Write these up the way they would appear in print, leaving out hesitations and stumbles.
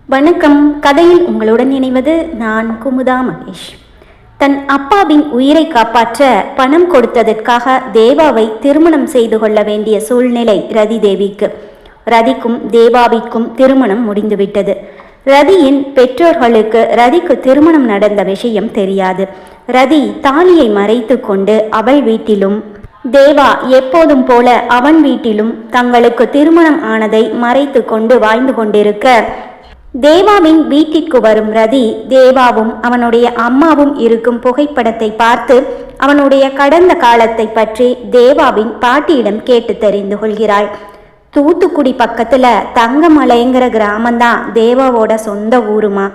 வணக்கம். கதையில் உங்களுடன் இணைவது நான் குமுதா மகேஷ். தன் அப்பாவின் உயிரை காப்பாற்ற பணம் கொடுத்ததற்காக தேவாவை திருமணம் செய்து கொள்ள வேண்டிய சூழ்நிலை ரதி தேவிக்கு. ரதிக்கும் தேவாவிற்கும் திருமணம் முடிந்துவிட்டது. ரதியின் பெற்றோர்களுக்கு ரதிக்கு திருமணம் நடந்த விஷயம் தெரியாது. ரதி தாலியை மறைத்து கொண்டு அவள் வீட்டிலும் தேவா எப்போதும் போல அவன் வீட்டிலும் தங்களுக்கு திருமணம் ஆனதை மறைத்து கொண்டு வாழ்ந்து கொண்டிருக்க, தேவாவின் வீட்டிற்கு வரும் ரதி தேவாவும் அவனுடைய அம்மாவும் இருக்கும் புகைப்படத்தை பார்த்து அவனுடைய கடந்த காலத்தை பற்றி தேவாவின் பாட்டியிடம் கேட்டு தெரிந்து கொள்கிறாள். தூத்துக்குடி பக்கத்துல தங்கமலைங்கிற கிராமந்தான் தேவாவோட சொந்த ஊருமா.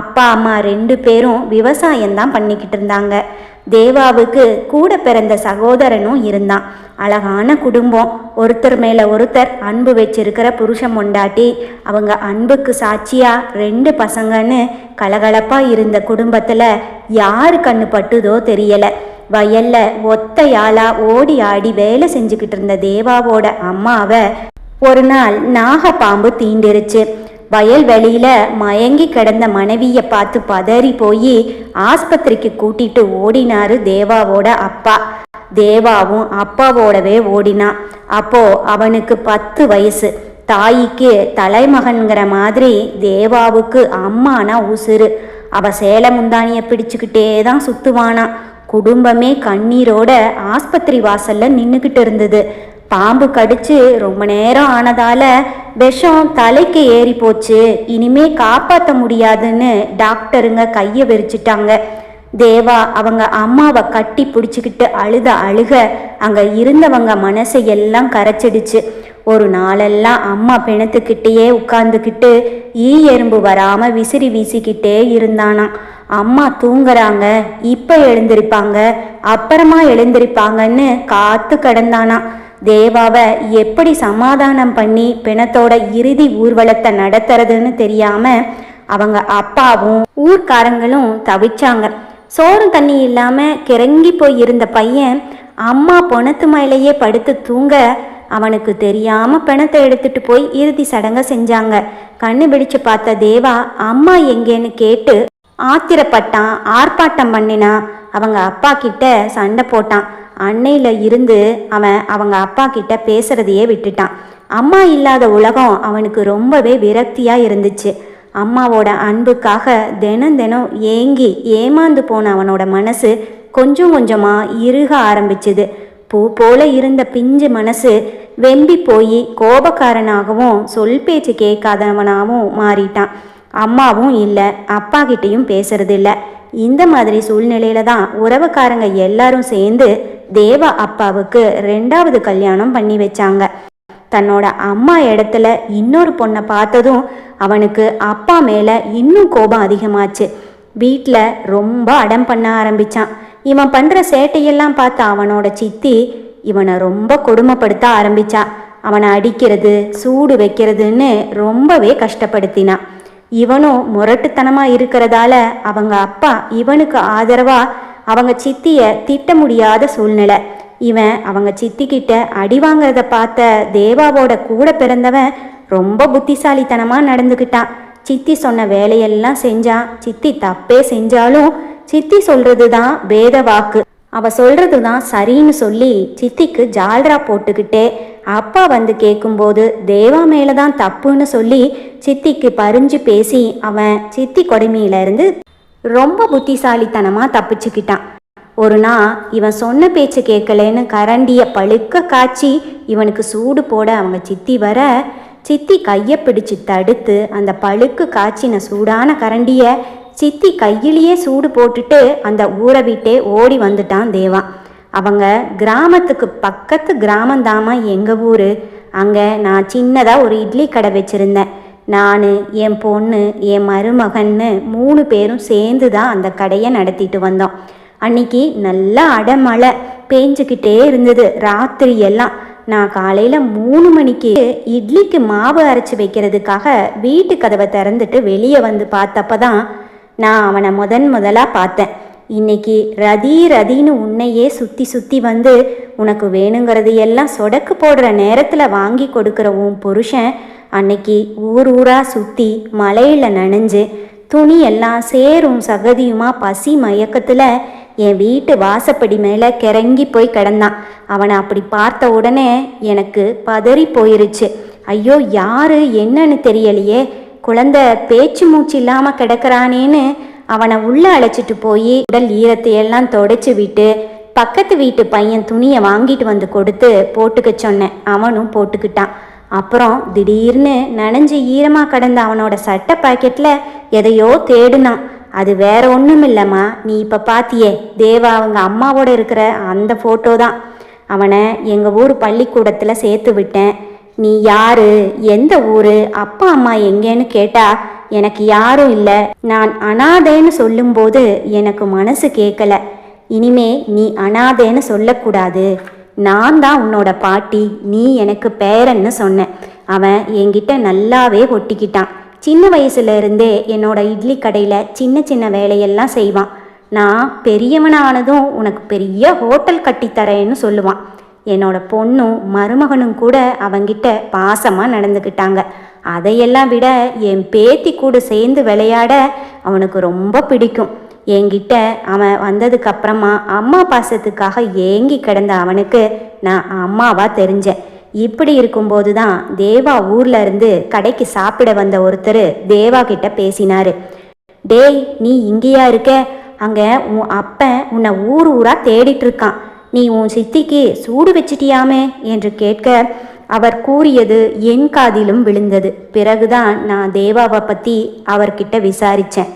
அப்பா அம்மா 2 பேரும் விவசாயம்தான் பண்ணிக்கிட்டு இருந்தாங்க. தேவாவுக்கு கூட பிறந்த சகோதரனும் இருந்தான். அழகான குடும்பம். ஒருத்தர் மேலே ஒருத்தர் அன்பு வச்சிருக்கிற புருஷன் பொண்டாட்டி. அவங்க அன்புக்கு சாட்சியா 2 பசங்கன்னு கலகலப்பாக இருந்த குடும்பத்தில் யாரு கண்ணு பட்டுதோ தெரியலை. வயல்ல ஒத்தையாளா ஓடி ஆடி வேலை செஞ்சுக்கிட்டு இருந்த தேவாவோட அம்மாவை ஒரு நாள் நாகப்பாம்பு தீண்டிருச்சு. வயல்வெளியில மயங்கி கிடந்த மனைவியை பார்த்து பதறி போய் ஆஸ்பத்திரிக்கு கூட்டிட்டு ஓடினாரு தேவாவோட அப்பா. தேவாவும் அப்பாவோடவே ஓடினான். அப்போ அவனுக்கு 10 வயசு. தாய்க்கு தலைமகன்கிற மாதிரி தேவாவுக்கு அம்மானா உசுறு. அவ சேலை முந்தானியை பிடிச்சுக்கிட்டே தான் சுத்துவானா. குடும்பமே கண்ணீரோட ஆஸ்பத்திரி வாசல்ல நின்றுக்கிட்டு இருந்தது. பாம்பு கடிச்சு ரொம்ப நேரம் ஆனதால விஷம் தலைக்கு ஏறி போச்சு. இனிமே காப்பாற்ற முடியாதுன்னு டாக்டருங்க கையை விரிச்சிட்டாங்க. தேவா அவங்க அம்மாவை கட்டி பிடிச்சிக்கிட்டு அழுக அங்கே இருந்தவங்க மனசை எல்லாம் கரைச்சிடுச்சு. ஒரு நாளெல்லாம் அம்மா பிணத்துக்கிட்டேயே உட்கார்ந்துக்கிட்டு எறும்பு வராமல் விசிறி வீசிக்கிட்டே இருந்தானாம். அம்மா தூங்குறாங்க, இப்போ எழுந்திருப்பாங்க, அப்புறமா எழுந்திருப்பாங்கன்னு காத்து கிடந்தானா. தேவாவை எப்படி சமாதானம் பண்ணி பிணத்தோட இறுதி ஊர்வலத்தை நடத்துறதுன்னு தெரியாம அவங்க அப்பாவும் ஊர்க்காரங்களும் தவிச்சாங்க. சோறு தண்ணி இல்லாம கிறங்கி போய் இருந்த பையன் அம்மா பொணத்து மேலேயே படுத்து தூங்க அவனுக்கு தெரியாம பிணத்தை எடுத்துட்டு போய் இறுதி சடங்கை செஞ்சாங்க. கண்ணு பிடிச்சு பார்த்த தேவா அம்மா எங்கேன்னு கேட்டு ஆத்திரப்பட்டான், ஆர்ப்பாட்டம் பண்ணினான். அவங்க அப்பா கிட்ட சண்டை போட்டான். அன்னையில இருந்து அவன் அவங்க அப்பா கிட்ட பேசுறதையே விட்டுட்டான். அம்மா இல்லாத உலகம் அவனுக்கு ரொம்பவே விரக்தியா இருந்துச்சு. அம்மாவோட அன்புக்காக தினம் தினம் ஏங்கி ஏமாந்து போன அவனோட மனசு கொஞ்சம் கொஞ்சமா இறுக ஆரம்பிச்சுது. பூ போல இருந்த பிஞ்சு மனசு வெம்பி போய் கோபக்காரனாகவும் சொல் பேச்சு கேட்காதவனாகவும் மாறிட்டான். அம்மாவும் இல்லை, அப்பா கிட்டையும் பேசுறது இல்லை. இந்த மாதிரி சூழ்நிலையில தான் உறவுக்காரங்க எல்லாரும் சேர்ந்து தேவா அப்பாவுக்கு 2வது கல்யாணம் பண்ணி வச்சாங்க. தன்னோட அம்மா இடத்துல இன்னொரு பொண்ணை பார்த்ததும் அவனுக்கு அப்பா மேலே இன்னும் கோபம் அதிகமாச்சு. வீட்டில் ரொம்ப அடம் பண்ண ஆரம்பிச்சான். இவன் பண்ணுற சேட்டையெல்லாம் பார்த்து அவனோட சித்தி இவனை ரொம்ப கொடுமைப்படுத்த ஆரம்பிச்சா. அவனை அடிக்கிறது, சூடு வைக்கிறதுன்னு ரொம்பவே கஷ்டப்படுத்தினான். இவனும் முரட்டுத்தனமாக இருக்கிறதால அவங்க அப்பா இவனுக்கு ஆதரவாக அவங்க சித்தியை திட்ட முடியாத சூழ்நிலை. இவன் அவங்க சித்திக்கிட்ட அடி வாங்கிறத பார்த்த தேவாவோட கூட பிறந்தவன் ரொம்ப புத்திசாலித்தனமாக நடந்துக்கிட்டான். சித்தி சொன்ன வேலையெல்லாம் செஞ்சான். சித்தி தப்பே செஞ்சாலும் சித்தி சொல்றது தான் வேத வாக்கு, அவ சொல்றது தான் சரின்னு சொல்லி சித்திக்கு ஜால்ரா போட்டுக்கிட்டே அப்பா வந்து கேட்கும்போது தேவா மேலே தான் தப்புன்னு சொல்லி சித்திக்கு பறிஞ்சு பேசி அவன் சித்தி கொடுமையிலிருந்து ரொம்ப புத்திசாலித்தனமாக தப்பிச்சுக்கிட்டான். ஒரு நாள் இவன் சொன்ன பேச்சு கேட்கலன்னு கரண்டியை பழுக்க காய்ச்சி இவனுக்கு சூடு போட அவங்க சித்தி வர, சித்தி கையை பிடிச்சு தடுத்து அந்த பழுக்கு காய்ச்சின சூடான கரண்டியை சித்தி கையிலேயே சூடு போட்டுட்டு அந்த ஊரை விட்டே ஓடி வந்துட்டான் தேவா. அவங்க கிராமத்துக்கு பக்கத்து கிராமந்தாமா எங்கள் ஊர். அங்கே நான் சின்னதாக ஒரு இட்லி கடை வச்சுருந்தேன். நான், என் பொண்ணு, என் மருமகன்னு 3 பேரும் சேர்ந்து தான் அந்த கடையை நடத்திட்டு வந்தோம். அன்னைக்கு நல்லா அடமழை பேஞ்சுக்கிட்டே இருந்தது. ராத்திரி எல்லாம் நான் காலையில் 3 மணிக்கு இட்லிக்கு மாவு அரைச்சி வைக்கிறதுக்காக வீட்டு கதவை திறந்துட்டு வெளியே வந்து பார்த்தப்ப தான் நான் அவனை முதலாக பார்த்தேன். இன்னைக்கு ரதின்னு உன்னையே சுற்றி சுற்றி வந்து உனக்கு வேணுங்கிறது எல்லாம் சொடக்கு போடுற நேரத்தில் வாங்கி கொடுக்குற உன் புருஷன் அன்னைக்கு ஊர் ஊராக சுற்றி மலையில் நனைஞ்சு துணியெல்லாம் சேரும் சகதியுமா பசி மயக்கத்தில் என் வீட்டு வாசப்படி மேலே கிறங்கி போய் கிடந்தான். அவனை அப்படி பார்த்த உடனே எனக்கு பதறி போயிருச்சு. ஐயோ, யாரு என்னன்னு தெரியலையே, குழந்தை பேச்சு மூச்சு இல்லாமல் கிடக்கிறானேன்னு அவனை உள்ளே அழைச்சிட்டு போய் உடல் ஈரத்தையெல்லாம் தொடச்சி விட்டு பக்கத்து வீட்டு பையன் துணியை வாங்கிட்டு வந்து கொடுத்து போட்டுக்க சொன்னேன். அவனும் போட்டுக்கிட்டான். அப்புறம் திடீர்னு நனைஞ்சு ஈரமாக கிடந்த அவனோட சட்டை பாக்கெட்டில் எதையோ தேடுனான். அது வேற ஒன்றும் இல்லைம்மா, நீ இப்போ பார்த்தியே தேவா அவங்க அம்மாவோட இருக்கிற அந்த ஃபோட்டோ தான். அவனை எங்கள் ஊர் பள்ளிக்கூடத்தில் சேர்த்து விட்டேன். நீ யாரு, எந்த ஊர், அப்பா அம்மா எங்கேன்னு கேட்டா எனக்கு யாரும் இல்லை, நான் அனாதைன்னு சொல்லும்போது எனக்கு மனசு கேட்கல. இனிமே நீ அனாதைன்னு சொல்லக்கூடாது, நான் தான் உன்னோட பாட்டி, நீ எனக்கு பேரன்னு சொன்னேன். அவன் என்கிட்ட நல்லாவே ஒட்டிக்கிட்டான். சின்ன வயசுல இருந்தே என்னோட இட்லி கடையில் சின்ன சின்ன வேலையெல்லாம் செய்வான். நான் பெரியவனானதும் உனக்கு பெரிய ஹோட்டல் கட்டித்தரேன்னு சொல்லுவான். என்னோட பொண்ணும் மருமகனும் கூட அவங்கிட்ட பாசமாக நடந்துக்கிட்டாங்க. அதையெல்லாம் விட என் பேத்தி கூட சேர்ந்து விளையாட அவனுக்கு ரொம்ப பிடிக்கும். என்கிட்ட அவன் வந்ததுக்கு அப்புறமா அம்மா பாசத்துக்காக ஏங்கி கிடந்த அவனுக்கு நான் அம்மாவா தெரிஞ்சேன். இப்படி இருக்கும்போது தான் தேவா ஊர்ல இருந்து கடைக்கு சாப்பிட வந்த ஒருத்தர் தேவா கிட்ட பேசினாரு. டேய், நீ இங்கேயா இருக்க? அங்க உன் அப்பன் உன்னை ஊர் ஊரா தேடிட்டு இருக்கான். நீ உன் சித்திக்கு சூடு வச்சிட்டியாமே என்று கேட்க அவர் கூறியது என் காதிலும் விழுந்தது. பிறகுதான் நான் தேவாவை பற்றி அவர்கிட்ட விசாரித்தேன்.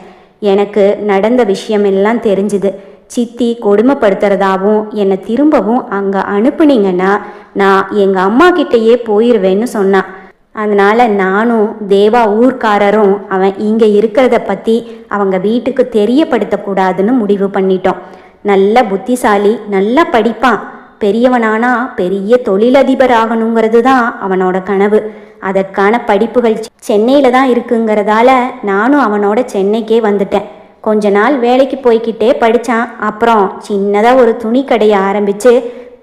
எனக்கு நடந்த விஷயமெல்லாம் தெரிஞ்சுது. சித்தி கொடுமைப்படுத்துறதாவும் என்னை திரும்பவும் அங்கே அனுப்புனீங்கன்னா நான் எங்கள் அம்மா கிட்டேயே போயிடுவேன்னு சொன்னான். அதனால் நானும் தேவா ஊர்க்காரரும் அவன் இங்கே இருக்கிறத பற்றி அவங்க வீட்டுக்கு தெரியப்படுத்தக்கூடாதுன்னு முடிவு பண்ணிட்டோம். நல்ல புத்திசாலி, நல்லா படிப்பான். பெரியவனானா பெரிய தொழிலதிபர் ஆகணுங்கிறது தான் அவனோட கனவு. அதற்கான படிப்புகள் சென்னையில் தான் இருக்குங்கிறதால நானும் அவனோட சென்னைக்கே வந்துட்டேன். கொஞ்ச நாள் வேலைக்கு போய்கிட்டே படித்தான். அப்புறம் சின்னதாக ஒரு துணி கடையை ஆரம்பித்து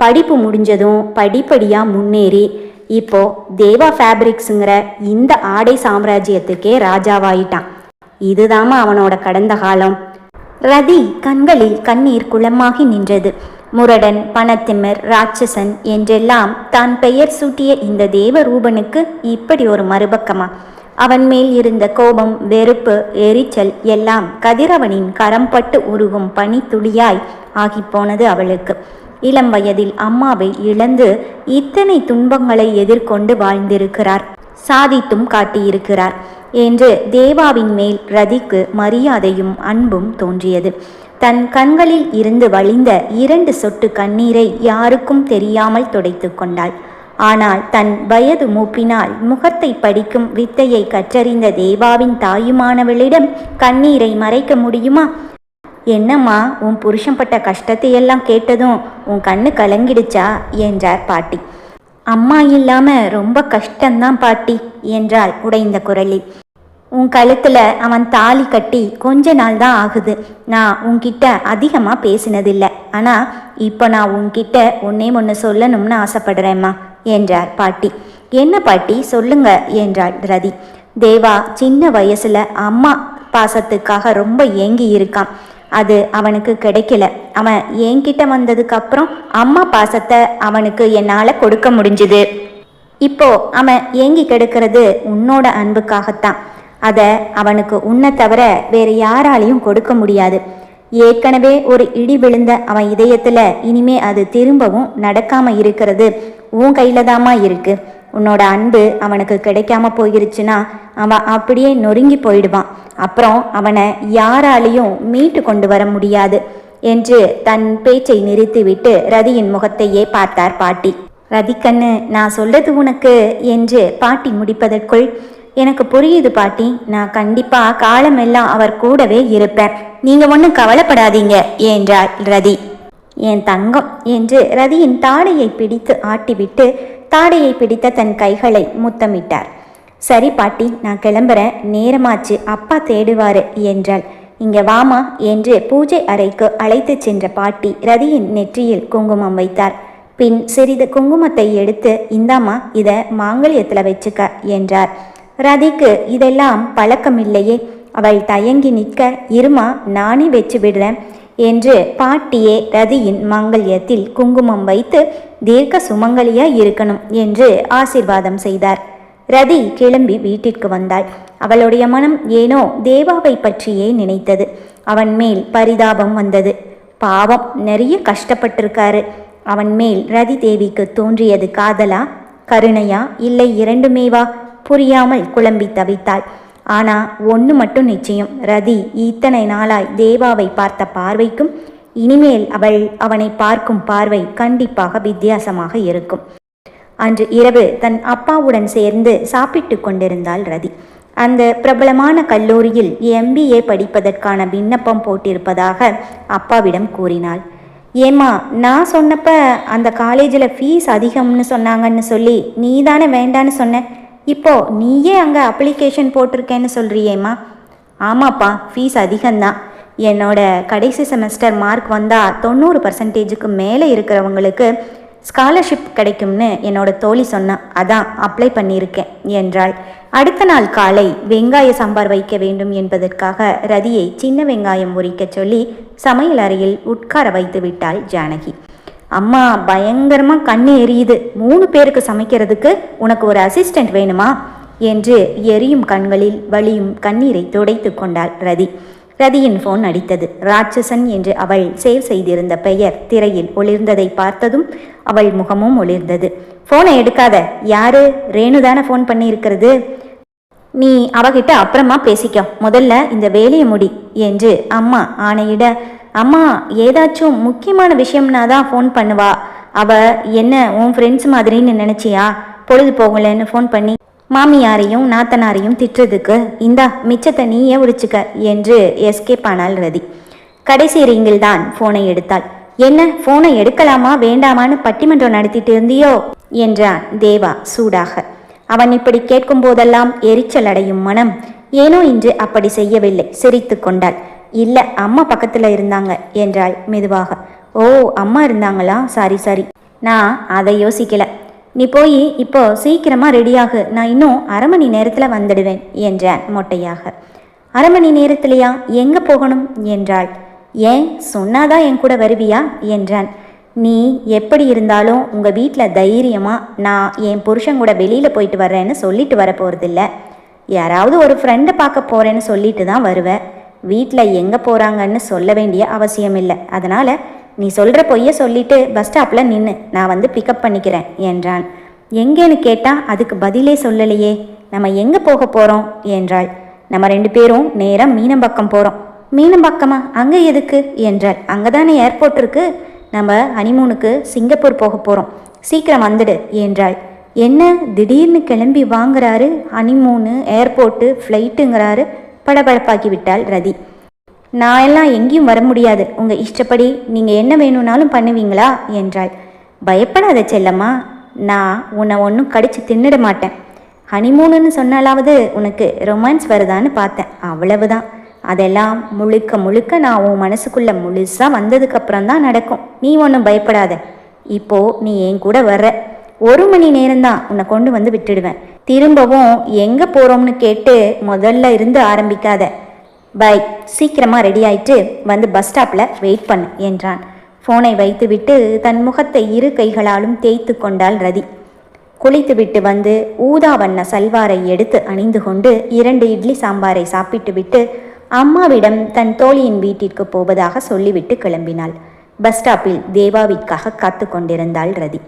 படிப்பு முடிஞ்சதும் படிப்படியாக முன்னேறி இப்போ தேவா ஃபேப்ரிக்ஸுங்கிற இந்த ஆடை சாம்ராஜ்யத்துக்கே ராஜாவாயிட்டான். இதுதாம்மா அவனோட கடந்த காலம். ரதி கண்களில் கண்ணீர் குளமாகி நின்றது. முரடன், பணத்திமிர், ராட்சசன் என்றெல்லாம் தான் பெயர் சூட்டிய இந்த தேவரூபனுக்கு இப்படி ஒரு மறுபக்கமா? அவன் மேல் இருந்த கோபம், வெறுப்பு, எரிச்சல் எல்லாம் கதிரவனின் கரம்பட்டு உருகும் பனித்துளியாய் ஆகிப்போனது அவளுக்கு. இளம் வயதில் அம்மாவை இழந்து இத்தனை துன்பங்களை எதிர்கொண்டு வாழ்ந்திருக்கிறார், சாதித்தும் காட்டியிருக்கிறார் என்று தேவாவின் மேல் ரதிக்கு மரியாதையும் அன்பும் தோன்றியது. தன் கண்களில் இருந்து வழிந்த 2 சொட்டு கண்ணீரை யாருக்கும் தெரியாமல் துடைத்து கொண்டாள். ஆனால் தன் வயது மூப்பினால் முகத்தை படிக்கும் வித்தையை கற்றறிந்த தேவாவின் தாயுமானவளிடம் கண்ணீரை மறைக்க முடியுமா? என்னம்மா, உன் புருஷன் பட்ட கஷ்டத்தையெல்லாம் கேட்டதும் உன் கண்ணு கலங்கிடுச்சா என்றார் பாட்டி. அம்மா இல்லாம ரொம்ப கஷ்டம்தான் பாட்டி என்றாள் உடைந்த குரலில். உன் கழுத்தில் அவன் தாலி கட்டி கொஞ்ச நாள் தான் ஆகுது. நான் உன்கிட்ட அதிகமாக பேசினதில்லை. ஆனால் இப்போ நான் உன்கிட்ட ஒன்று சொல்லணும்னு ஆசைப்படுறேம்மா என்றார் பாட்டி. என்ன பாட்டி, சொல்லுங்க என்றாள் ரதி. தேவா சின்ன வயசுல அம்மா பாசத்துக்காக ரொம்ப ஏங்கி இருக்கான். அது அவனுக்கு கிடைக்கல. அவன் என்கிட்ட வந்ததுக்கு அப்புறம் அம்மா பாசத்தை அவனுக்கு என்னால் கொடுக்க முடிஞ்சுது. இப்போ அவன் ஏங்கி கிடக்கிறது உன்னோட அன்புக்காகத்தான். அதை அவனுக்கு உன்னை தவிர வேறு யாராலையும் கொடுக்க முடியாது. ஏற்கனவே ஒரு இடி விழுந்த அவன் இதயத்தில் இனிமே அது திரும்பவும் நடக்காமல் இருக்கிறது உன் கையில் தாமா இருக்கு. உன்னோட அன்பு அவனுக்கு கிடைக்காம போயிருச்சுன்னா அவன் அப்படியே நொறுங்கி போயிடுவான். அப்புறம் அவனை யாராலையும் மீட்டு கொண்டு வர முடியாது என்று தன் பேச்சை நிறுத்திவிட்டு ரதியின் முகத்தையே பார்த்தார் பாட்டி. ரதிக்கண்ணு, நான் சொல்றது உனக்கு என்று பாட்டி முடிப்பதற்குள், எனக்கு புரியுது பாட்டி, நான் கண்டிப்பா காலமெல்லாம் அவர் கூடவே இருப்பேன், நீங்க ஒன்றும் கவலைப்படாதீங்க என்றாள் ரதி. என் தங்கம் என்று ரதியின் தாடையை பிடித்து ஆட்டிவிட்டு தாடையை பிடித்த தன் கைகளை முத்தமிட்டார். சரி பாட்டி, நான் கிளம்புறேன், நேரமாச்சு, அப்பா தேடுவாரு என்றாள். இங்க வாமா என்று பூஜை அறைக்கு அழைத்து சென்ற பாட்டி ரதியின் நெற்றியில் குங்குமம் வைத்தார். பின் சிறிது குங்குமத்தை எடுத்து, இந்தாமா, இதை மாங்கல்யத்தில் வச்சுக்க என்றார். ரதிக்கு இதெல்லாம் பழக்கமில்லையே. அவள் தயங்கி நிற்க, இருமா நானே வச்சு விடுறேன் என்று பாட்டியே ரதியின் மங்கல்யத்தில் குங்குமம் வைத்து தீர்க்க சுமங்கலியா இருக்கணும் என்று ஆசீர்வாதம் செய்தார். ரதி கிளம்பி வீட்டிற்கு வந்தாள். அவளுடைய மனம் ஏனோ தேவாவை பற்றியே நினைத்தது. அவன் மேல் பரிதாபம் வந்தது. பாவம், நிறைய கஷ்டப்பட்டிருக்காரு. அவன் மேல் ரதி தேவிக்கு தோன்றியது காதலா, கருணையா, இல்லை இரண்டுமேவா? புரியாமல் குழம்பி தவித்தாள். ஆனா ஒன்று மட்டும் நிச்சயம், ரதி இத்தனை நாளாய் தேவாவை பார்த்த பார்வைக்கும் இனிமேல் அவனை பார்க்கும் பார்வை கண்டிப்பாக வித்தியாசமாக இருக்கும். அன்று இரவு தன் அப்பாவுடன் சேர்ந்து சாப்பிட்டு கொண்டிருந்தாள் ரதி. அந்த பிரபலமான கல்லூரியில் MBA படிப்பதற்கான விண்ணப்பம் போட்டிருப்பதாக அப்பாவிடம் கூறினாள். ஏம்மா, நான் சொன்னப்ப அந்த காலேஜில் ஃபீஸ் அதிகம்னு சொன்னாங்கன்னு சொல்லி நீ தானே வேண்டான்னு சொன்ன. இப்போ நீயே அங்கே அப்ளிகேஷன் போட்டிருக்கேன்னு சொல்கிறியேம்மா. ஆமாப்பா, ஃபீஸ் அதிகம்தான். என்னோட கடைசி செமஸ்டர் மார்க் வந்தால் 90% மேலே இருக்கிறவங்களுக்கு ஸ்காலர்ஷிப் கிடைக்கும்னு என்னோட தோழி சொன்னான். அதான் அப்ளை பண்ணியிருக்கேன் என்றாள். அடுத்த நாள் காலை வெங்காய சாம்பார் வைக்க வேண்டும் என்பதற்காக ரதியை சின்ன வெங்காயம் உரிக்க சொல்லி சமையல் அறையில் உட்கார வைத்து விட்டாள் ஜானகி. அம்மா, பயங்கரமாக கண்ணு எரியுது. 3 பேருக்கு சமைக்கிறதுக்கு உனக்கு ஒரு அசிஸ்டண்ட் வேணுமா என்று எரியும் கண்களில் வலியும் கண்ணீரை துடைத்து கொண்டாள் ரதி. ரதியின் ஃபோன் அடித்தது. ராட்சசன் என்று அவள் சேவ் செய்திருந்த பெயர் திரையில் ஒளிர்ந்ததை பார்த்ததும் அவள் முகமும் ஒளிர்ந்தது. ஃபோனை எடுக்காத. யாரு? ரேணுதானே ஃபோன் பண்ணி இருக்கிறது. நீ அவகிட்ட அப்புறமா பேசிக்க, முதல்ல இந்த வேலையை முடி என்று அம்மா ஆணையிட, அம்மா ஏதாச்சும் முக்கியமான விஷயம்னா தான் ஃபோன் பண்ணுவா. அவ என்ன உன் ஃப்ரெண்ட்ஸ் மாதிரின்னு நினச்சியா? பொழுது போகலன்னு ஃபோன் பண்ணி மாமியாரையும் நாத்தனாரையும் திட்டுறதுக்கு இந்தா மிச்சத்தை நீயே உடிச்சுக்க என்று எஸ்கேப் ஆனாள் ரதி. கடைசி ரிங்கில் தான் ஃபோனை எடுத்தாள். என்ன, ஃபோனை எடுக்கலாமா வேண்டாமான்னு பட்டிமன்றம் நடத்திட்டு இருந்தியோ என்றான் தேவா சூடாக. அவன் இப்படி கேட்கும் போதெல்லாம் எரிச்சல் அடையும் மனம் ஏனோ இன்று அப்படி செய்யவில்லை. சிரித்து கொண்டாள். இல்லை, அம்மா பக்கத்தில் இருந்தாங்க என்றாள் மெதுவாக. ஓ, அம்மா இருந்தாங்களா? சரி, நான் அதை யோசிக்கல. நீ போய் இப்போ சீக்கிரமாக ரெடியாகு, நான் இன்னும் 1/2 மணி நேரத்தில் வந்துடுவேன் என்றான் மொட்டையாக. 1/2 மணி நேரத்திலையா? எங்கே போகணும் என்றாள். ஏன், சொன்னாதான் என் கூட வருவியா என்றான். நீ எப்படி இருந்தாலும் உங்கள் வீட்டில் தைரியமாக நான் என் புருஷன் கூட வெளியில் போயிட்டு வர்றேன்னு சொல்லிட்டு வர போகிறதில்ல. யாராவது ஒரு ஃப்ரெண்டை பார்க்க போகிறேன்னு சொல்லிட்டு தான் வருவேன். வீட்டில் எங்கே போகிறாங்கன்னு சொல்ல வேண்டிய அவசியம் இல்லை. அதனால் நீ சொல்கிற பொய்ய சொல்லிட்டு பஸ் ஸ்டாப்பில் நின்று நான் வந்து பிக்கப் பண்ணிக்கிறேன் என்றான். எங்கேன்னு கேட்டால் அதுக்கு பதிலே சொல்லலையே. நம்ம எங்கே போக போகிறோம் என்றாள். நம்ம 2 பேரும் நேராக மீனம்பாக்கம் போகிறோம். மீனம்பாக்கமா? அங்கே எதுக்கு என்றாள். அங்கே தானே ஏர்போர்ட் இருக்கு. நம்ம ஹனிமூனுக்கு சிங்கப்பூர் போக போகிறோம். சீக்கிரம் வந்துடு என்றாள். என்ன திடீர்னு கிளம்பி வாங்குறாரு? Honeymoon, airport, ஃப்ளைட்டுங்கிறாரு. படபடப்பாக்கி விட்டாள் ரதி. நான் எல்லாம் எங்கேயும் வர முடியாது. உங்கள் இஷ்டப்படி நீங்கள் என்ன வேணும்னாலும் பண்ணுவீங்களா என்றாள். பயப்படாத செல்லம்மா, நான் உன்னை ஒன்றும் கடிச்சு தின்னுட மாட்டேன். ஹனிமூனுன்னு சொன்னாலாவது உனக்கு ரொமான்ஸ் வருதான்னு பார்த்தேன், அவ்வளவுதான். அதெல்லாம் முழுக்க முழுக்க நான் உன் மனசுக்குள்ளே முழுசாக வந்ததுக்கப்புறம் தான் நடக்கும். நீ ஒன்றும் பயப்படாத. இப்போது நீ என் கூட வர்ற 1 மணி நேரம்தான், உன்னை கொண்டு வந்து விட்டுடுவேன். திரும்பவும் எங்கே போகிறோம்னு கேட்டு முதல்ல இருந்து ஆரம்பிக்காத. பை, சீக்கிரமாக ரெடி ஆயிட்டு வந்து பஸ் ஸ்டாப்பில் வெயிட் பண்ணு என்றான். ஃபோனை வைத்துவிட்டு தன் முகத்தை 2 கைகளாலும் தேய்த்து கொண்டாள் ரதி. குளித்துவிட்டு வந்து ஊதா வண்ண சல்வாரை எடுத்து அணிந்து கொண்டு 2 இட்லி சாம்பாரை சாப்பிட்டு விட்டு அம்மாவிடம் தன் தோழியின் வீட்டிற்கு போவதாக சொல்லிவிட்டு கிளம்பினாள். பஸ் ஸ்டாப்பில் தேவாவிற்காக காத்து கொண்டிருந்தாள் ரதி.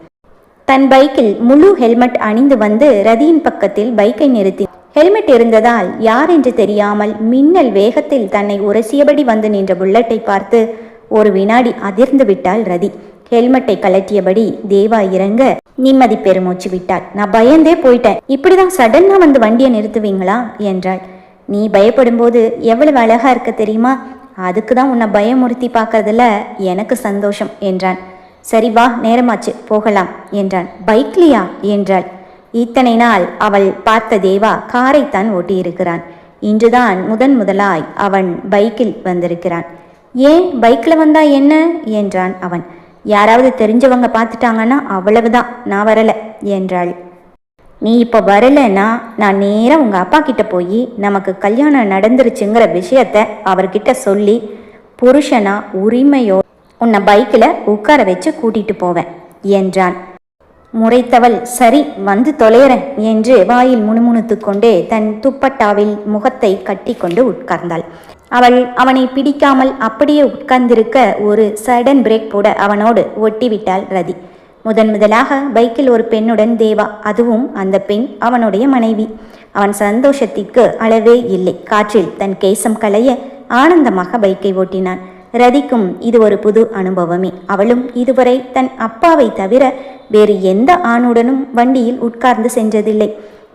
தன் பைக்கில் முழு ஹெல்மெட் அணிந்து வந்து ரதியின் பக்கத்தில் பைக்கை நிறுத்தி ஹெல்மெட் இருந்ததால் யார் என்று தெரியாமல் மின்னல் வேகத்தில் தன்னை உரசியபடி வந்து நின்ற புல்லட்டை பார்த்து ஒரு வினாடி அதிர்ந்து விட்டாள் ரதி. ஹெல்மெட்டை கலட்டியபடி தேவா இறங்க நிம்மதி பெருமூச்சு விட்டாள். நான் பயந்தே போயிட்டேன். இப்படிதான் சடன்னா வந்து வண்டியை நிறுத்துவீங்களா என்றாள். நீ பயப்படும்போது எவ்வளவு அழகா இருக்க தெரியுமா? அதுக்கு தான் உன்னை பயமுறுத்தி பார்க்கறதுல எனக்கு சந்தோஷம் என்றான். சரி வா, நேரமாச்சு, போகலாம் என்றான். பைக்லியா என்றாள். இத்தனை நாள் அவள் பார்த்த தேவா காரைத்தான் ஓட்டியிருக்கிறான். இன்றுதான் முதலாய் அவன் பைக்கில் வந்திருக்கிறான். ஏன் பைக்கில் வந்தா என்ன என்றான் அவன். யாராவது தெரிஞ்சவங்க பார்த்துட்டாங்கன்னா அவ்வளவுதான், நான் வரல என்றாள். நீ இப்போ வரலைன்னா நான் நேராக உங்கள் அப்பா கிட்ட போய் நமக்கு கல்யாணம் நடந்துருச்சுங்கிற விஷயத்த அவர்கிட்ட சொல்லி புருஷனா உரிமையோ உன்னை பைக்கில் உட்கார வச்சு கூட்டிட்டு போவேன் என்றான். முறைத்தவள் சரி வந்து தொலைறேன் என்று வாயில் முணுமுணுத்து கொண்டே தன் துப்பட்டாவில் முகத்தை கட்டி கொண்டு உட்கார்ந்தாள். அவனை பிடிக்காமல் அப்படியே உட்கார்ந்திருக்க ஒரு சடன் பிரேக் போட அவனோடு ஒட்டிவிட்டாள் ரதி. முதலாக பைக்கில் ஒரு பெண்ணுடன் தேவா, அதுவும் அந்த பெண் அவனுடைய மனைவி. அவன் சந்தோஷத்திற்கு அளவே இல்லை. காற்றில் தன் கேசம் களைய ஆனந்தமாக பைக்கை ஓட்டினான். ரதிக்கும் இது ஒரு புது அனுபவமே. அவளும் இதுவரை தன் அப்பாவை தவிர வேறு எந்த ஆணுடனும் வண்டியில் உட்கார்ந்து சென்றதில்லை.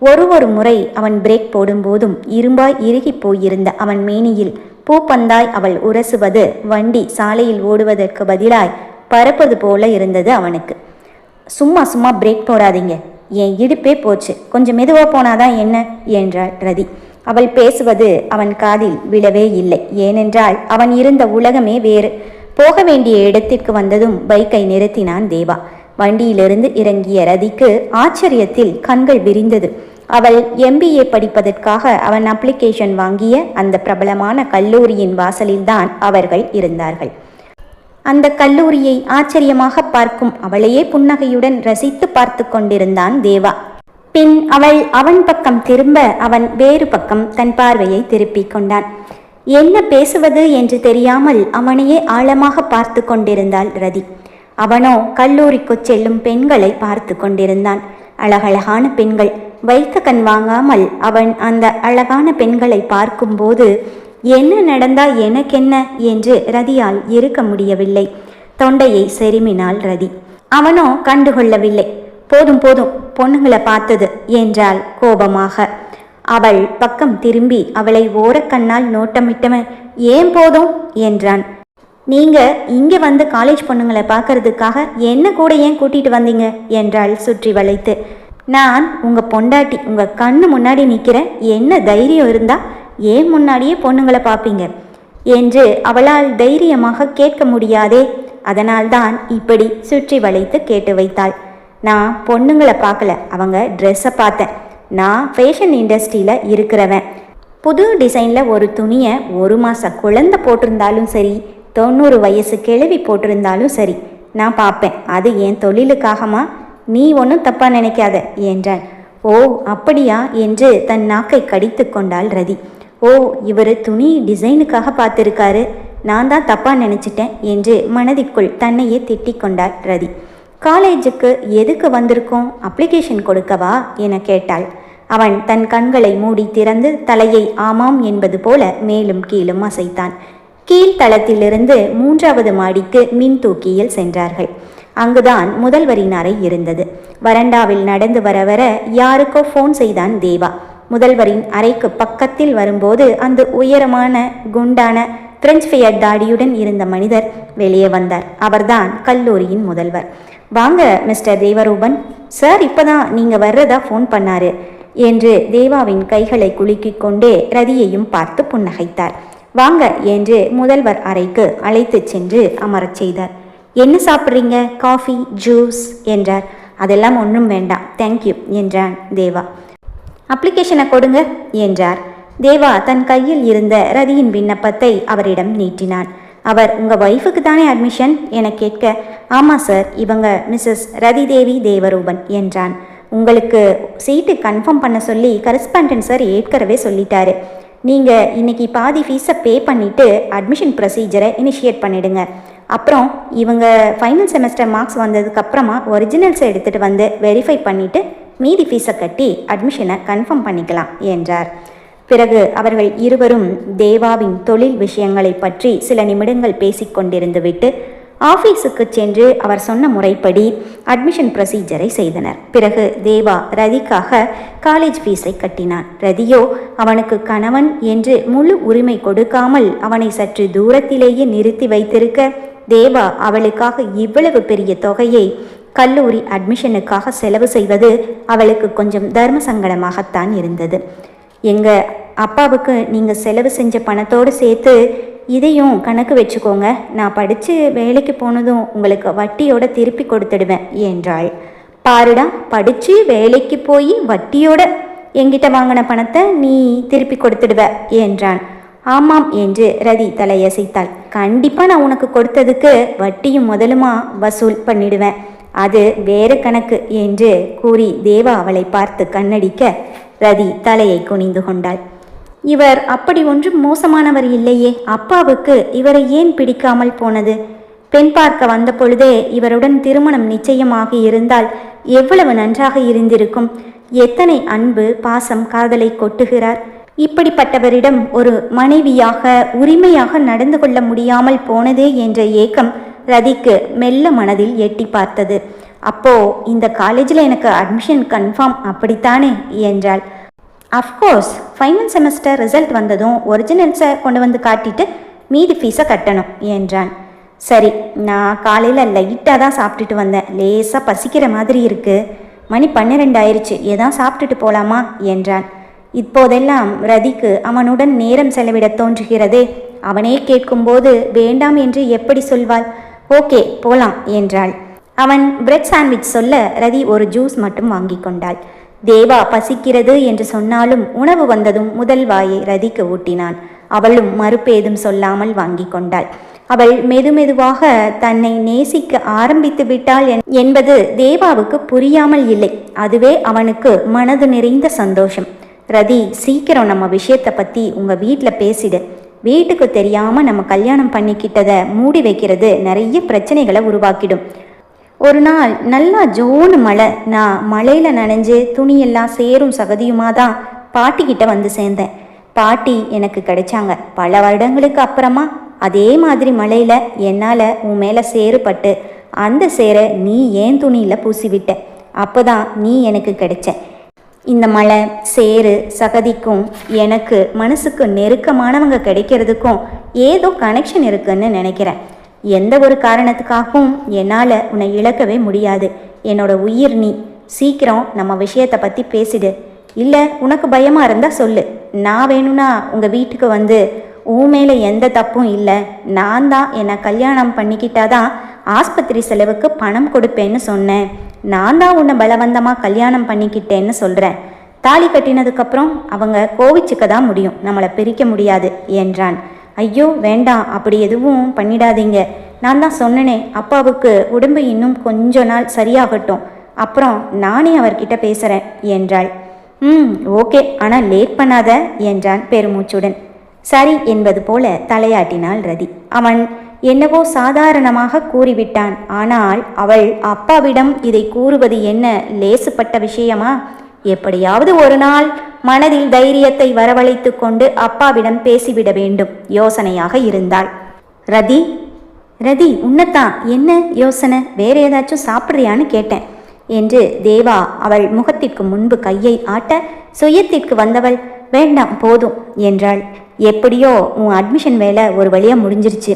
ஒரு முறை அவன் பிரேக் போடும்போதும் இரும்பாய் இறுகி போயிருந்த அவன் மேனியில் பூப்பந்தாய் அவள் உரசுவது வண்டி சாலையில் ஓடுவதற்கு பதிலாய் பறப்பது போல இருந்தது அவனுக்கு. சும்மா பிரேக் போடாதீங்க, என் இடுப்பே போச்சு, கொஞ்சம் மெதுவாக போனாதான் என்ன என்றாள் ரதி. அவள் பேசுவது அவன் காதில் விழவே இல்லை. ஏனென்றால் அவன் இருந்த உலகமே வேறு. போக வேண்டிய இடத்திற்கு வந்ததும் பைக்கை நிறுத்தினான் தேவா. வண்டியிலிருந்து இறங்கிய ரதிக்கு ஆச்சரியத்தில் கண்கள் விரிந்தது. அவள் MBA படிப்பதற்காக அவன் அப்ளிகேஷன் வாங்கிய அந்த பிரபலமான கல்லூரியின் வாசலில்தான் அவர்கள் இருந்தார்கள். அந்த கல்லூரியை ஆச்சரியமாக பார்க்கும் அவளையே புன்னகையுடன் ரசித்து பார்த்து கொண்டிருந்தான் தேவா. பின் அவன் பக்கம் திரும்ப அவன் வேறு பக்கம் தன் பார்வையை திருப்பிக் கொண்டான். என்ன பேசுவது என்று தெரியாமல் அவனையே ஆழமாக பார்த்து கொண்டிருந்தாள் ரதி. அவனோ கல்லூரிக்கு செல்லும் பெண்களை பார்த்து கொண்டிருந்தான். அழகழகான பெண்கள். வைத்த கண் வாங்காமல் அவன் அந்த அழகான பெண்களை பார்க்கும்போது என்ன நடந்தா எனக்கென்ன என்று ரதியால் இருக்க முடியவில்லை. தொண்டையை செருமினாள் ரதி. அவனோ கண்டுகொள்ளவில்லை. போதும் பொண்ணுங்களை பார்த்தது என்றாள் கோபமாக. அவள் பக்கம் திரும்பி அவளை ஓரக்கண்ணால் நோட்டமிட்டவன் ஏன் போதும் என்றான். நீங்க இங்கே வந்து காலேஜ் பொண்ணுங்களை பார்க்கறதுக்காக என்ன கூட ஏன் கூட்டிட்டு வந்தீங்க என்றாள் சுற்றி வளைத்து. நான் உங்க பொண்டாட்டி, உங்க கண்ணு முன்னாடி நிற்கிறேன், என்ன தைரியம் இருந்தா ஏன் முன்னாடியே பொண்ணுங்களை பார்ப்பீங்க என்று அவளால் தைரியமாக கேட்க முடியாதே. அதனால்தான் இப்படி சுற்றி வளைத்து கேட்டு வைத்தாள். நான் பொண்ணுங்களை பார்க்கல, அவங்க ட்ரெஸ்ஸை பார்த்தேன். நான் ஃபேஷன் இண்டஸ்ட்ரியில் இருக்கிறவன். புது டிசைனில் ஒரு துணியை 1 மாத குழந்தை போட்டிருந்தாலும் சரி, 90 வயசு கிழவி போட்டிருந்தாலும் சரி, நான் பார்ப்பேன். அது என் தொழிலுக்காகமா? நீ ஒன்றும் தப்பாக நினைக்காத என்றான். ஓ அப்படியா என்று தன் நாக்கை கடித்து கொண்டாள் ரதி. ஓ இவர் துணி டிசைனுக்காக பார்த்துருக்காரு, நான் தான் தப்பாக நினச்சிட்டேன் என்று மனதிற்குள் தன்னையே திட்டிக் கொண்டாள் ரதி. காலேஜுக்கு எதுக்கு வந்திருக்கோம், அப்ளிகேஷன் கொடுக்கவா என கேட்டாள். அவன் தன் கண்களை மூடி திறந்து தலையை ஆமாம் என்பது போல மேலும் கீழும் அசைத்தான். கீழ்த்தளத்திலிருந்து 3வது மாடிக்கு மின் தூக்கியில் சென்றார்கள். அங்குதான் முதல்வரின் அறை இருந்தது. வராண்டாவில் நடந்து வர யாருக்கோ ஃபோன் செய்தான் தேவா. முதல்வரின் அறைக்கு பக்கத்தில் வரும்போது அந்த உயரமான குண்டான பிரெஞ்ச் ஃபயர் தாடியுடன் இருந்த மனிதர் வெளியே வந்தார். அவர்தான் கல்லூரியின் முதல்வர். வாங்க மிஸ்டர் தேவரூபன் சார், இப்போதான் நீங்கள் வர்றதா ஃபோன் பண்ணாரு என்று தேவாவின் கைகளை குலுக்கிக் கொண்டே ரதியையும் பார்த்து புன்னகைத்தார். வாங்க என்று முதல்வர் அறைக்கு அழைத்து சென்று அமரச் செய்தார். என்ன சாப்பிட்றீங்க, காஃபி, ஜூஸ் என்றார். அதெல்லாம் ஒன்றும் வேண்டாம், தேங்க்யூ என்றான் தேவா. அப்ளிகேஷனை கொடுங்க என்றார். தேவா தன் கையில் இருந்த ரதியின் விண்ணப்பத்தை அவரிடம் நீட்டினான். அவர் உங்கள் ஒய்ஃபுக்கு தானே அட்மிஷன் என கேட்க, ஆமாம் சார், இவங்க மிஸ்ஸஸ் ரதி தேவி தேவரூபன் என்றான். உங்களுக்கு சீட்டு கன்ஃபார்ம் பண்ண சொல்லி கரஸ்பாண்டன்ட் சார் ஏற்கனவே சொல்லிட்டாரு. நீங்கள் இன்னைக்கு பாதி ஃபீஸை பே பண்ணிவிட்டு அட்மிஷன் ப்ரொசீஜரை இனிஷியேட் பண்ணிடுங்க. அப்புறம் இவங்க ஃபைனல் செமஸ்டர் மார்க்ஸ் வந்ததுக்கப்புறமா ஒரிஜினல்ஸை எடுத்துகிட்டு வந்து வெரிஃபை பண்ணிவிட்டு மீதி ஃபீஸை கட்டி அட்மிஷனை கன்ஃபார்ம் பண்ணிக்கலாம் என்றார். பிறகு அவர்கள் இருவரும் தேவாவின் தொழில் விஷயங்களை பற்றி சில நிமிடங்கள் பேசிக்கொண்டிருந்து விட்டு ஆஃபீஸுக்கு சென்று அவர் சொன்ன முறைப்படி அட்மிஷன் ப்ரொசீஜரை செய்தனர். பிறகு தேவா ரதிக்காக காலேஜ் ஃபீஸை கட்டினான். ரதியோ அவனுக்கு கணவன் என்று முழு உரிமை கொடுக்காமல் அவனை சற்று தூரத்திலேயே நிறுத்தி வைத்திருக்க, தேவா அவளுக்காக இவ்வளவு பெரிய தொகையை கல்லூரி அட்மிஷனுக்காக செலவு செய்வது அவளுக்கு கொஞ்சம் தர்ம சங்கடமாகத்தான் இருந்தது. எங்கள் அப்பாவுக்கு நீங்கள் செலவு செஞ்ச பணத்தோடு சேர்த்து இதையும் கணக்கு வச்சுக்கோங்க, நான் படித்து வேலைக்கு போனதும் உங்களுக்கு வட்டியோட திருப்பி கொடுத்துடுவேன் என்றாள். பாருடா, படிச்சு வேலைக்கு போய் வட்டியோட என்கிட்ட வாங்கின பணத்தை நீ திருப்பி கொடுத்துடுவ என்றான். ஆமாம் என்று ரதி தலையசைத்தாள். கண்டிப்பா நான் உனக்கு கொடுத்ததுக்கு வட்டியும் முதலுமா வசூல் பண்ணிடுவேன், அது வேறு கணக்கு என்று கூறி தேவா அவளை பார்த்து கண்ணடிக்க ரதி தலையை குனிந்து கொண்டாள். இவர் அப்படி ஒன்றும் மோசமானவர் இல்லையே, அப்பாவுக்கு இவரை ஏன் பிடிக்காமல் போனது? பெண் பார்க்க வந்த பொழுதே இவருடன் திருமணம் நிச்சயமாகி இருந்தால் எவ்வளவு நன்றாக இருந்திருக்கும். எத்தனை அன்பு, பாசம், காதலை கொட்டுகிறார். இப்படிப்பட்டவரிடம் ஒரு மனைவியாக உரிமையாக நடந்து கொள்ள முடியாமல் போனதே என்ற ஏக்கம் ரதிக்கு மெல்ல மனதில் எட்டி பார்த்தது. அப்போ இந்த காலேஜில் எனக்கு அட்மிஷன் கன்ஃபார்ம், அப்படித்தானே என்றாள். அஃப்கோர்ஸ், ஃபைனல் செமஸ்டர் ரிசல்ட் வந்ததும் ஒரிஜினல்ஸை கொண்டு வந்து காட்டிட்டு மீதி ஃபீஸை கட்டணும் என்றான். சரி, நான் காலையில் லைட்டாக தான் சாப்பிட்டுட்டு வந்தேன், லேசாக பசிக்கிற மாதிரி இருக்குது, மணி 12 ஆயிடுச்சு, ஏதான் சாப்பிட்டுட்டு போகலாமா என்றான். இப்போதெல்லாம் ரதிக்கு அவனுடன் நேரம் செலவிட தோன்றுகிறதே. அவனே கேட்கும்போது வேண்டாம் என்று எப்படி சொல்வாள்? ஓகே போலாம் என்றாள். அவன் பிரெட் சாண்ட்விச் சொல்ல ரதி ஒரு ஜூஸ் மட்டும் வாங்கி கொண்டாள். தேவா பசிக்கிறது என்று சொன்னாலும் உணவு வந்ததும் முதல் வாயை ரதிக்கு ஊட்டினான். அவளும் மறுப்பேதும் சொல்லாமல் வாங்கி கொண்டாள். அவள் மெதுமெதுவாக தன்னை நேசிக்க ஆரம்பித்து விட்டாள் என்பது தேவாவுக்கு புரியாமல் இல்லை. அதுவே அவனுக்கு மனது நிறைந்த சந்தோஷம். ரதி, சீக்கிரம் நம்ம விஷயத்தை பற்றி உங்கள் வீட்டில் பேசிடு. வீட்டுக்கு தெரியாமல் நம்ம கல்யாணம் பண்ணிக்கிட்டதை மூடி வைக்கிறது நிறைய பிரச்சனைகளை உருவாக்கிடும். ஒரு நாள் நல்லா ஜோனு மழை, நான் மழையில் நனைஞ்சு துணியெல்லாம் சேரும் சகதியுமாக தான் பாட்டிக்கிட்ட வந்து சேர்ந்தேன். பாட்டி எனக்கு கிடைச்சாங்க. பல வருடங்களுக்கு அப்புறமா அதே மாதிரி மழையில் என்னால் உன் மேலே சேறுபட்டு அந்த சேரை நீ ஏன் துணியில் பூசிவிட்ட. அப்போ தான் நீ எனக்கு கிடைச்ச. இந்த மழை, சேறு, சகதிக்கும் எனக்கு மனசுக்கு நெருக்கமானவங்க கிடைக்கிறதுக்கும் ஏதோ கனெக்ஷன் இருக்குன்னு நினைக்கிறேன். எந்த ஒரு காரணத்துக்காகவும் என்னால் உன்னை இழக்கவே முடியாது. என்னோட உயிர் நீ. சீக்கிரம் நம்ம விஷயத்தை பற்றி பேசிடு. இல்லை உனக்கு பயமாக இருந்தால் சொல்லு. நான் வேணும்னா உங்கள் வீட்டுக்கு வந்து உன் மேலே எந்த தப்பும் இல்லை, நான் தான் என்னை கல்யாணம் பண்ணிக்கிட்டாதான் ஆஸ்பத்திரி செலவுக்கு பணம் கொடுப்பேன்னு சொன்னேன். நான் தான் உன்னை பலவந்தமாக கல்யாணம் பண்ணிக்கிட்டேன்னு சொல்கிறேன். தாலி கட்டினதுக்கப்புறம் அவங்க கோவிச்சுக்க தான் முடியும், நம்மளை பிரிக்க முடியாது என்றான். ஐயோ வேண்டாம், அப்படி எதுவும் பண்ணிடாதீங்க. நான் தான் சொன்னனே, அப்பாவுக்கு உடம்பு இன்னும் கொஞ்ச நாள் சரியாகட்டும், அப்புறம் நானே அவர்கிட்ட பேசுகிறேன் என்றாள். ஓகே, ஆனால் லேட் பண்ணாத என்றான் பெருமூச்சுடன். சரி என்பது போல தலையாட்டினாள் ரதி. அவன் என்னவோ சாதாரணமாக கூறிவிட்டான். ஆனால் அவள் அப்பாவிடம் இதை கூறுவது என்ன லேசுப்பட்ட விஷயமா? எப்படியாவது ஒரு நாள் மனதில் தைரியத்தை வரவழைத்து கொண்டு அப்பாவிடம் பேசிவிட வேண்டும் யோசனையாக இருந்தாள். ரதி, ரதி உன்னத்தான். என்ன யோசனை? வேற ஏதாச்சும் சாப்பிட்றியான்னு கேட்டேன் என்று தேவா அவள் முகத்திற்கு முன்பு கையை ஆட்ட சுயத்திற்கு வந்தவள் வேண்டாம் போதும் என்றாள். எப்படியோ உன் அட்மிஷன் வேலை ஒரு வழியாக முடிஞ்சிருச்சு.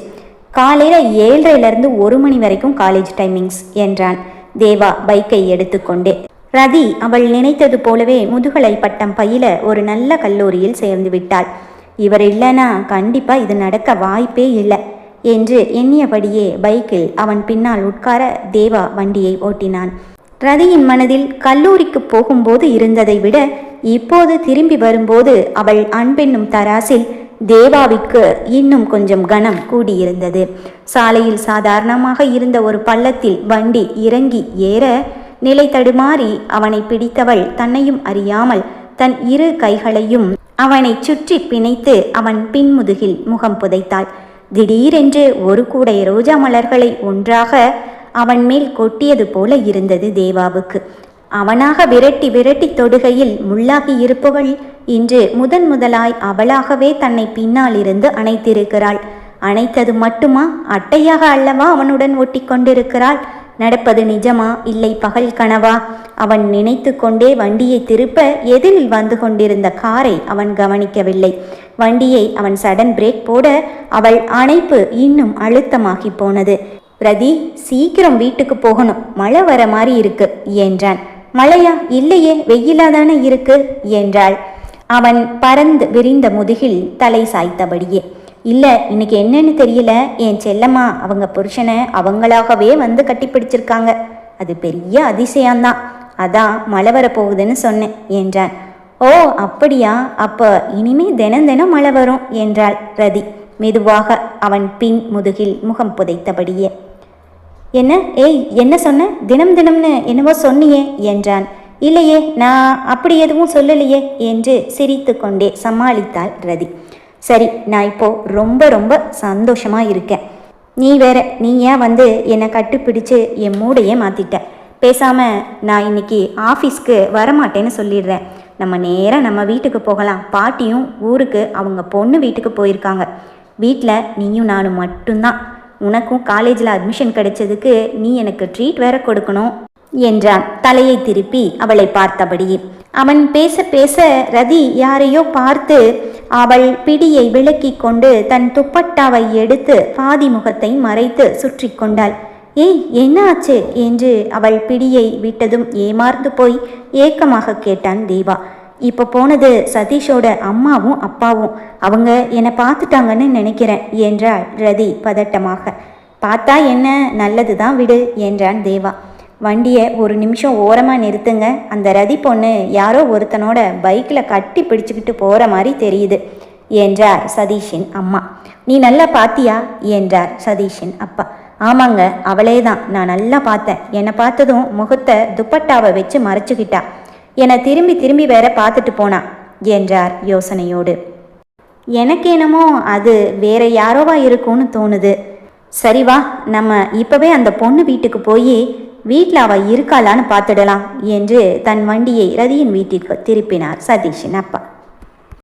காலையில் 7:30 1 மணி வரைக்கும் காலேஜ் டைமிங்ஸ் என்றான் தேவா பைக்கை எடுத்துக்கொண்டே. ரதி அவள் நினைத்தது போலவே முதுகலை பட்டம் பயில ஒரு நல்ல கல்லூரியில் சேர்ந்து விட்டாள். இவர் இல்லைனா கண்டிப்பாக இது நடக்க வாய்ப்பே இல்லை என்று எண்ணியபடியே பைக்கில் அவன் பின்னால் உட்கார தேவா வண்டியை ஓட்டினான். ரதியின் மனதில் கல்லூரிக்கு போகும்போது இருந்ததை விட இப்போது திரும்பி வரும்போது அவள் அன்பென்னும் தராசில் தேவாவிற்கு இன்னும் கொஞ்சம் கனம் கூடியிருந்தது. சாலையில் சாதாரணமாக இருந்த ஒரு பள்ளத்தில் வண்டி இறங்கி ஏற நிலை தடுமாறி அவனை பிடித்தவள் தன்னையும் அறியாமல் தன் 2 கைகளையும் அவனை சுற்றி பிணைத்து அவன் பின்முதுகில் முகம் புதைத்தாள். திடீரென்று ஒரு கூடை ரோஜா மலர்களை ஒன்றாக அவன் மேல் கொட்டியது போல இருந்தது தேவாவுக்கு. அவனாக விரட்டி விரட்டி தொடுகையில் முள்ளாகி இருப்பவள் இன்று முதலாய் அவளாகவே தன்னை பின்னால் இருந்து அணைத்திருக்கிறாள். அணைத்தது மட்டுமா, அட்டையாக அல்லவா அவனுடன் ஒட்டி கொண்டிருக்கிறாள். நடப்பது நிஜமா இல்லை பகல் கனவா? அவன் நினைத்து கொண்டே வண்டியை திருப்ப எதிரில் வந்து கொண்டிருந்த காரை அவன் கவனிக்கவில்லை. வண்டியை அவன் சடன் பிரேக் போட அவள் அணைப்பு இன்னும் அழுத்தமாகி போனது. ரதி, சீக்கிரம் வீட்டுக்கு போகணும், மழை வர மாதிரி இருக்கு என்றான். மழையா? இல்லையே, வெயிலாதானே இருக்கு என்றாள். அவன் பறந்து விரிந்த முதுகில் தலை சாய்த்தபடியே. இல்லை, இன்னைக்கு என்னன்னு தெரியல, என் செல்லம்மா அவங்க புருஷனை அவங்களாகவே வந்து கட்டி பிடிச்சிருக்காங்க. அது பெரிய அதிசயம்தான். அதான் மழை வரப்போகுதுன்னு சொன்னேன் என்றான். ஓ அப்படியா, அப்போ இனிமே தினம் தினம் மழை வரும் என்றாள் ரதி மெதுவாக அவன் பின் முதுகில் முகம் புதைத்தபடியே. என்ன ஏய் என்ன சொன்ன? தினம் தினம்னு என்னவோ சொன்னியே என்றான். இல்லையே, நான் அப்படி எதுவும் சொல்லலையே என்று சிரித்து கொண்டே சமாளித்தாள் ரதி. சரி, நான் இப்போ ரொம்ப ரொம்ப சந்தோஷமா இருக்கேன். நீ வேற, நீ ஏன் வந்து என்னை கட்டுப்பிடிச்சு என் மூடையே மாத்திட்ட. பேசாம நான் இன்னைக்கு ஆஃபீஸ்க்கு வரமாட்டேன்னு சொல்லிடுறேன். நம்ம நேராக நம்ம வீட்டுக்கு போகலாம். பாட்டியும் ஊருக்கு அவங்க பொண்ணு வீட்டுக்கு போயிருக்காங்க. வீட்டில் நீயும் நானும் மட்டும்தான். உனக்கும் காலேஜில் அட்மிஷன் கிடைச்சதுக்கு நீ எனக்கு ட்ரீட் வேற கொடுக்கணும் என்றான் தலையை திருப்பி அவளை பார்த்தபடியே. அவன் பேச பேச ரதி யாரையோ பார்த்து அவள் பிடியை விலக்கி கொண்டு தன் துப்பட்டாவை எடுத்து பாதி முகத்தை மறைத்து சுற்றி கொண்டாள். ஏய் என்ன ஆச்சு என்று அவள் பிடியை விட்டதும் ஏமாந்து போய் ஏக்கமாக கேட்டான் தேவா. இப்போ போனது சதீஷோட அம்மாவும் அப்பாவும். அவங்க என்னை பார்த்துட்டாங்கன்னு நினைக்கிறேன் என்றாள் ரதி பதட்டமாக. பார்த்தா என்ன, நல்லது தான் விடு என்றான் தேவா. வண்டியை ஒரு நிமிஷம் ஓரமாக நிறுத்துங்க. அந்த ரதி பொண்ணு யாரோ ஒருத்தனோட பைக்கில் கட்டி பிடிச்சிக்கிட்டு போகிற மாதிரி தெரியுது என்றார் சதீஷின் அம்மா. நீ நல்லா பார்த்தியா என்றார் சதீஷின் அப்பா. ஆமாங்க, அவளே தான். நான் நல்லா பார்த்தேன். என்னை பார்த்ததும் முகத்தை துப்பட்டாவை வச்சு மறைச்சிக்கிட்டா. என்னை திரும்பி திரும்பி வேற பார்த்துட்டு போனா என்றார் யோசனையோடு. எனக்கு என்னமோ அது வேற யாரோவா இருக்கும்னு தோணுது. சரி வா, நம்ம இப்பவே அந்த பொண்ணு வீட்டுக்கு போய் வீட்டில் அவள் இருக்காளான்னு பார்த்துடலாம் என்று தன் வண்டியை ரதியின் வீட்டிற்கு திருப்பினார் சதீஷின் அப்பா.